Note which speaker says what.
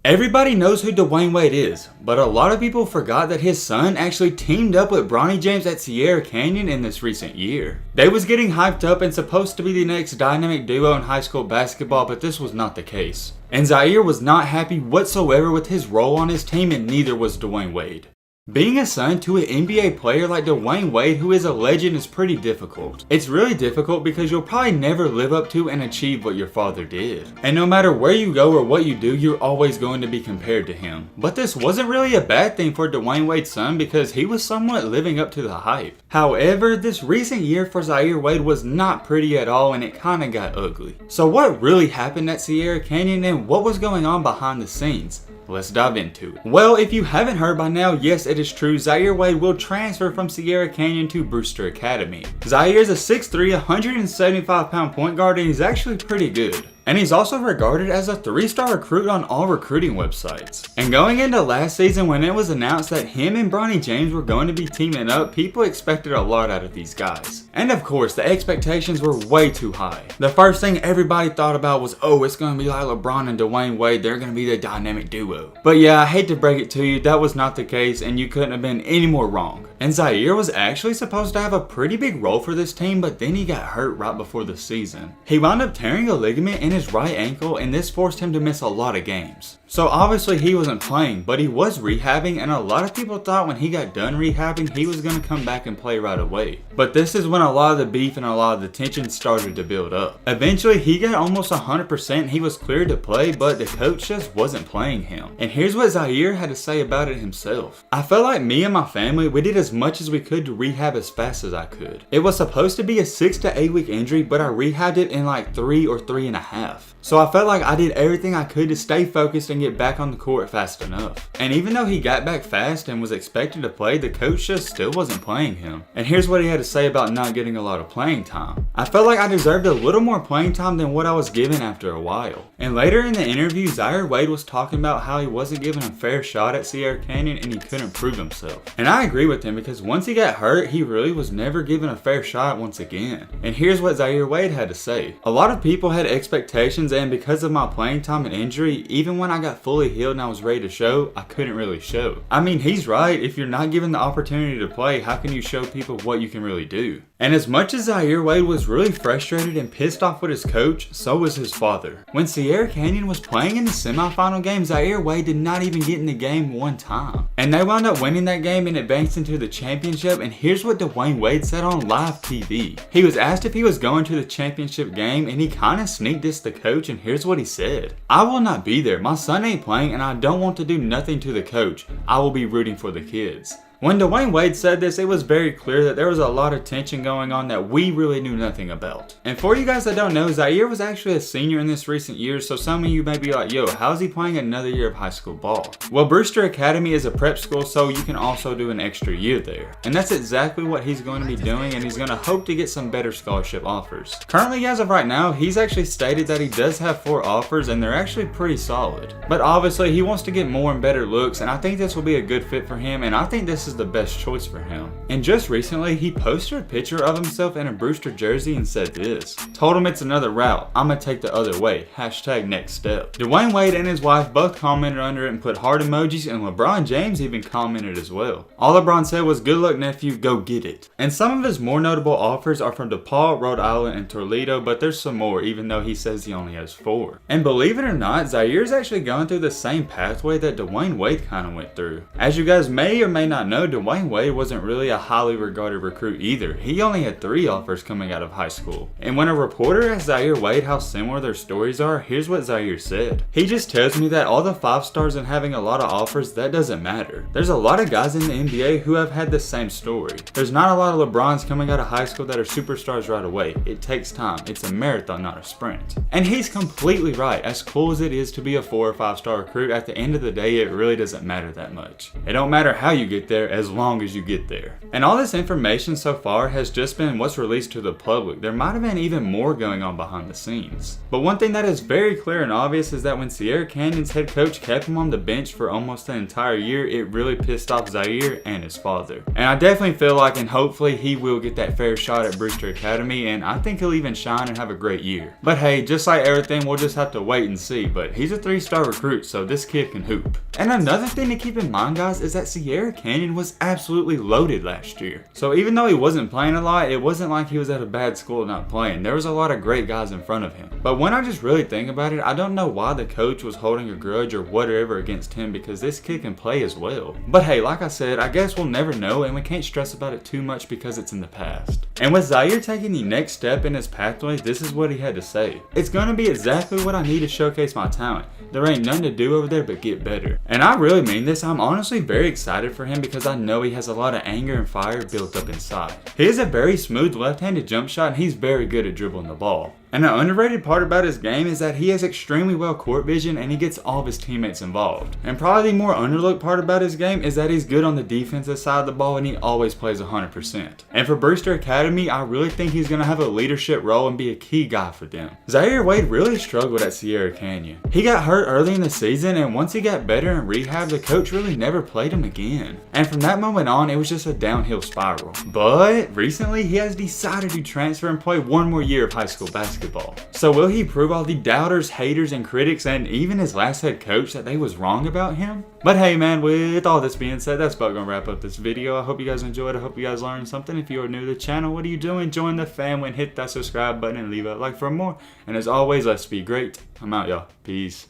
Speaker 1: Everybody knows who Dwyane Wade is, but a lot of people forgot that his son actually teamed up with Bronny James at Sierra Canyon in this recent year. They was getting hyped up and supposed to be the next dynamic duo in high school basketball, but this was not the case. And Zaire was not happy whatsoever with his role on his team, and neither was Dwyane Wade. Being a son to an NBA player like Dwyane Wade, who is a legend, is pretty difficult. It's really difficult because you'll probably never live up to and achieve what your father did. And no matter where you go or what you do, you're always going to be compared to him. But this wasn't really a bad thing for Dwyane Wade's son because he was somewhat living up to the hype. However, this recent year for Zaire Wade was not pretty at all, and it kinda got ugly. So what really happened at Sierra Canyon and what was going on behind the scenes? Let's dive into it. Well, if you haven't heard by now, yes, it is true. Zaire Wade will transfer from Sierra Canyon to Brewster Academy. Zaire is a 6'3", 175-pound point guard, and he's actually pretty good. And he's also regarded as a 3-star recruit on all recruiting websites. And going into last season, when it was announced that him and Bronny James were going to be teaming up, people expected a lot out of these guys. And of course, the expectations were way too high. The first thing everybody thought about was, oh, it's going to be like LeBron and Dwyane Wade, they're going to be the dynamic duo. But yeah, I hate to break it to you, that was not the case, and you couldn't have been any more wrong. And Zaire was actually supposed to have a pretty big role for this team, but then he got hurt right before the season. He wound up tearing a ligament in his right ankle, and this forced him to miss a lot of games. So obviously he wasn't playing, but he was rehabbing, and a lot of people thought when he got done rehabbing he was going to come back and play right away. But this is when a lot of the beef and a lot of the tension started to build up. Eventually he got almost 100%, he was cleared to play, but the coach just wasn't playing him. And here's what Zaire had to say about it himself. I felt like me and my family, we did as much as we could to rehab as fast as I could. It was supposed to be a 6 to 8 week injury, but I rehabbed it in like 3 or 3.5. So I felt like I did everything I could to stay focused and get back on the court fast enough. And even though he got back fast and was expected to play, the coach just still wasn't playing him. And here's what he had to say about not getting a lot of playing time. I felt like I deserved a little more playing time than what I was given after a while. And later in the interview, Zaire Wade was talking about how he wasn't given a fair shot at Sierra Canyon and he couldn't prove himself. And I agree with him because once he got hurt, he really was never given a fair shot once again. And here's what Zaire Wade had to say. A lot of people had expectations, and because of my playing time and injury, even when I got fully healed and I was ready to show, I couldn't really show. I mean, he's right. If you're not given the opportunity to play, how can you show people what you can really do? And as much as Zaire Wade was really frustrated and pissed off with his coach, so was his father. When Sierra Canyon was playing in the semifinal game, Zaire Wade did not even get in the game one time. And they wound up winning that game and advanced into the championship, and here's what Dwyane Wade said on live TV. He was asked if he was going to the championship game, and he kinda sneak dissed the coach, and here's what he said. I will not be there. My son ain't playing, and I don't want to do nothing to the coach. I will be rooting for the kids. When Dwyane Wade said this, it was very clear that there was a lot of tension going on that we really knew nothing about. And for you guys that don't know, Zaire was actually a senior in this recent year, so some of you may be like, yo, how's he playing another year of high school ball? Well, Brewster Academy is a prep school, so you can also do an extra year there. And that's exactly what he's going to be doing, and he's going to hope to get some better scholarship offers. Currently, as of right now, he's actually stated that he does have 4 offers, and they're actually pretty solid. But obviously, he wants to get more and better looks, and I think this will be a good fit for him, and I think this is the best choice for him. And just recently, he posted a picture of himself in a Brewster jersey and said this. Told him it's another route. I'ma take the other way. Hashtag next step. Dwyane Wade and his wife both commented under it and put heart emojis, and LeBron James even commented as well. All LeBron said was, good luck, nephew, go get it. And some of his more notable offers are from DePaul, Rhode Island, and Toledo, but there's some more, even though he says he only has 4. And believe it or not, Zaire's actually going through the same pathway that Dwyane Wade kind of went through. As you guys may or may not know, Dwyane Wade wasn't really a highly regarded recruit either. He only had 3 offers coming out of high school. And when a reporter asked Zaire Wade how similar their stories are, here's what Zaire said. He just tells me that all the 5 stars and having a lot of offers, that doesn't matter. There's a lot of guys in the NBA who have had the same story. There's not a lot of LeBrons coming out of high school that are superstars right away. It takes time. It's a marathon, not a sprint. And he's completely right. As cool as it is to be a 4 or 5 star recruit, at the end of the day, it really doesn't matter that much. It don't matter how you get there, as long as you get there. And all this information so far has just been what's released to the public. There might have been even more going on behind the scenes. But one thing that is very clear and obvious is that when Sierra Canyon's head coach kept him on the bench for almost an entire year, it really pissed off Zaire and his father. And I definitely feel like, and hopefully he will get that fair shot at Brewster Academy, and I think he'll even shine and have a great year. But hey, just like everything, we'll just have to wait and see. But he's a 3-star recruit, so this kid can hoop. And another thing to keep in mind, guys, is that Sierra Canyon was absolutely loaded last year. So even though he wasn't playing a lot, it wasn't like he was at a bad school not playing. There was a lot of great guys in front of him. But when I just really think about it, I don't know why the coach was holding a grudge or whatever against him, because this kid can play as well. But hey, like I said, I guess we'll never know, and we can't stress about it too much because it's in the past. And with Zaire taking the next step in his pathway, this is what he had to say. It's gonna be exactly what I need to showcase my talent. There ain't nothing to do over there but get better. And I really mean this. I'm honestly very excited for him because I know he has a lot of anger and fire built up inside. He has a very smooth left-handed jump shot, and he's very good at dribbling the ball. And an underrated part about his game is that he has extremely well court vision, and he gets all of his teammates involved. And probably the more underlooked part about his game is that he's good on the defensive side of the ball, and he always plays 100%. And for Brewster Academy, I really think he's going to have a leadership role and be a key guy for them. Zaire Wade really struggled at Sierra Canyon. He got hurt early in the season, and once he got better in rehab, the coach really never played him again. And from that moment on, it was just a downhill spiral. But recently, he has decided to transfer and play one more year of high school basketball. So will he prove all the doubters, haters, and critics, and even his last head coach, that they was wrong about him? But hey man, with all this being said, that's about gonna wrap up this video. I hope you guys enjoyed. I hope you guys learned something. If you are new to the channel, what are you doing? Join the family and hit that subscribe button and leave a like for more. And as always, let's be great. I'm out, y'all. Peace.